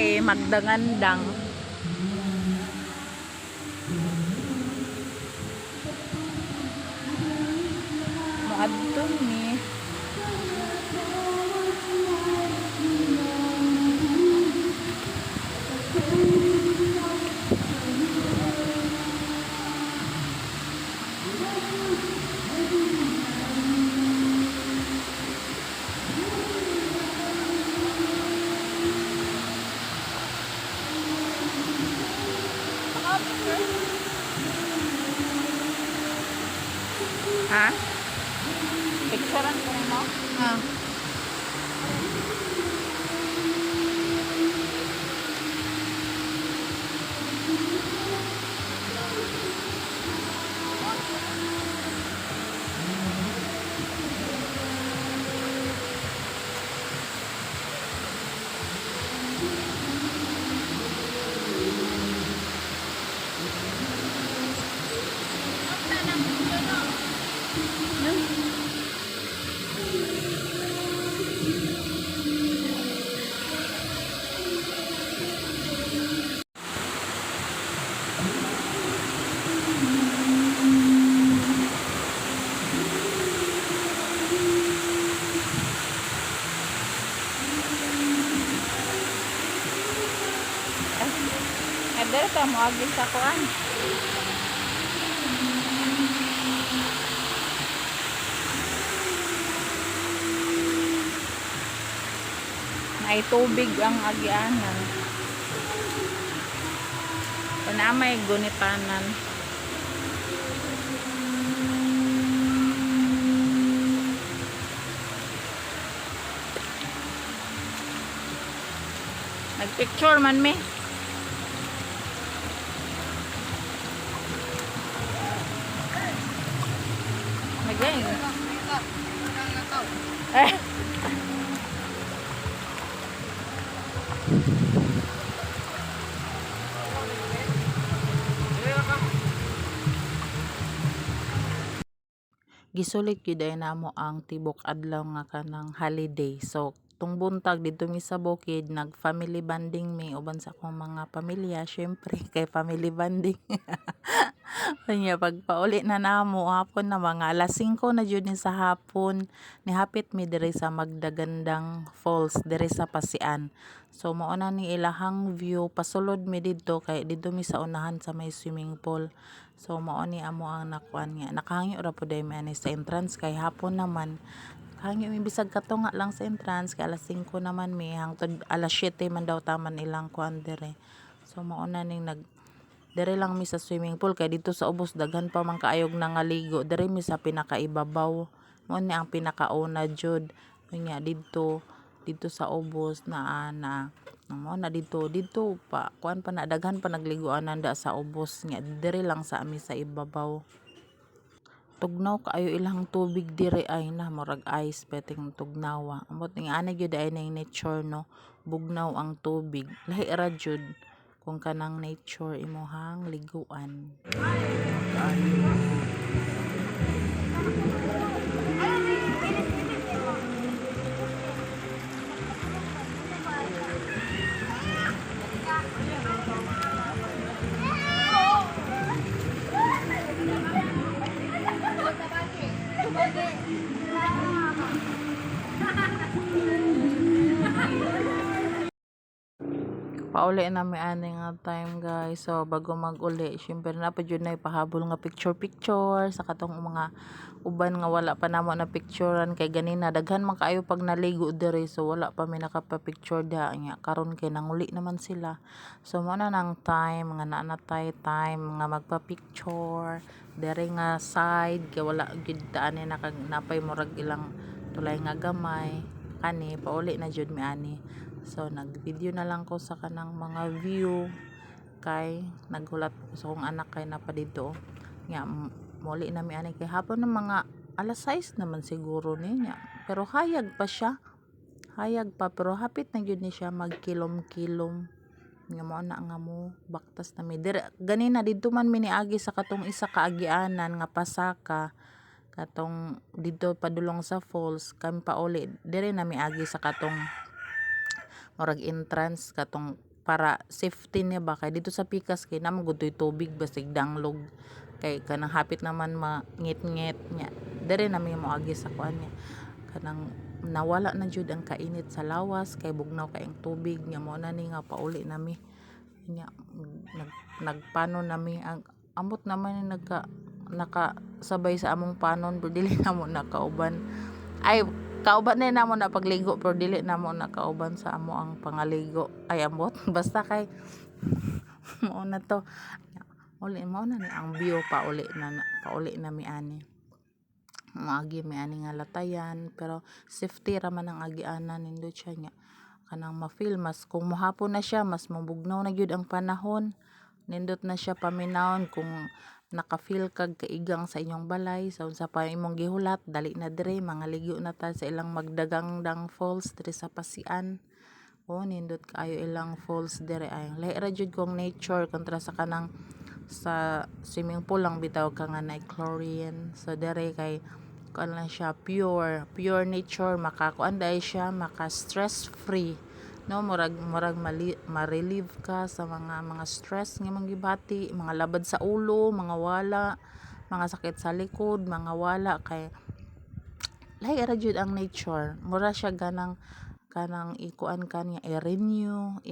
kay magdangandang. Moadto ni. Ha? Picturean ko rin mo? Ah. Dere ta mo agi sa kuan. May tubig ang agianan. Kana may gunitanan. Nagpicture man me. Magaling. Gisulit gyud ay namo ang tibok adlaw nga kanang holiday. So tung buntag dito mi sa bukid nag family bonding mi uban sa akong mga pamilya, syempre kay family bonding. Kanya pagpauli na namo hapon na mga alas 5 na jud ni sa hapon nihapit mi diri sa Magdagandang Falls diri sa Pasian. So mao na ni ilahang view, pasulod mi didto kay didto mi sa unahan sa may swimming pool. So mao ni amo ang nakuan nga nakahangyo ra pud mi ani sa entrance kay hapon naman hangyo mi bisag katunga lang sa entrance kay alas 5 naman mi hangtod alas 7 man daw taman ilang kuan dire. So mao na ning dire lang mi sa swimming pool kay dito sa ubos daghan pa man kaayog nangaligo dire mi sa pinakaibabaw mo ni ang pinakauna jud nya dito sa ubos na mo na dito pa kuan pa na daghan pa nagliguan nanda sa ubos nya dire lang sa ami sa ibabaw. Tugnaw kaayo ilang tubig dire ay na murag ice peteng tugnawa amot ning ana gyud ay ning nature no bugnaw ang tubig lahi ra jud kung kanang nature imuhang liguan. Pauli na may ani nga time guys. So bago mag-uli, syempre na pa jud na ipahabol nga picture sa katong mga uban nga wala pa namo na picturean kay ganina daghan man kaayo pag naligo diri so wala pa mi nakapa-picture da nya karon kay nanguli naman sila. So mo na nang time nga naanatay time nga magpa-picture diri nga side kay wala gyud ani napay murag ilang tulay nga gamay kani pauli na jud mi ani. So nag-video na lang ko sa kanang mga view kay naghulat ko sa kong anak kay napa dito nga muli na mi ani kay hapon ng mga alas 6 naman siguro niya pero hayag pa pero hapit na gyud ni siya magkilom-kilom nga mo na nga mo baktas na mi dire ganina didto man mi niagi sa katong isa ka agianan nga pasaka katong didto padulong sa falls kami pauli dire na mi agi sa katong murag entrance katong para safety niya ba kay dito sa pikas kay namo gud toy tubig basig danglog kay kanang hapit naman mangit-ngit nya dere nami moagi sa kuan niya kanang nawala na jud ang kainit sa lawas kay bugnaw kay ang tubig nya mo na ni nga pauli nami nya nagpanon nami ang amot naman ni nakasabay sa among panon pero dili na mo nakauban ay kauban na namo na pagligo pero dili namo nakauban sa amo ang pangaligo ay amot basta kay mao na to uli mao na ni ang view pauli na mi ani moagi mi ani nga latayan pero safety ra man ang agianan nindot siya nya kanang ma-feel mas kung mohapon na siya mas mabugnaw na gyud ang panahon nindot na siya paminawon kung naka-feel kag kaigang sa inyong balay sa unsa pa imong gihulat dali na dire mangaligo na ta sa ilang magdagangdang falls dire sa Pasian nindot kaayo ilang falls dire ay lahi ra jud kong nature kontra sa kanang sa swimming pool lang bitaw ka nga na chlorine so dire kay kuan lang siya pure nature makakuan dai siya maka stress free no murag ma-relieve ka sa mga stress nga mong gibati mga labad sa ulo mga wala mga sakit sa likod mga wala kay lahi ra jud ang nature mura siya kanang ikuan kanya i-renew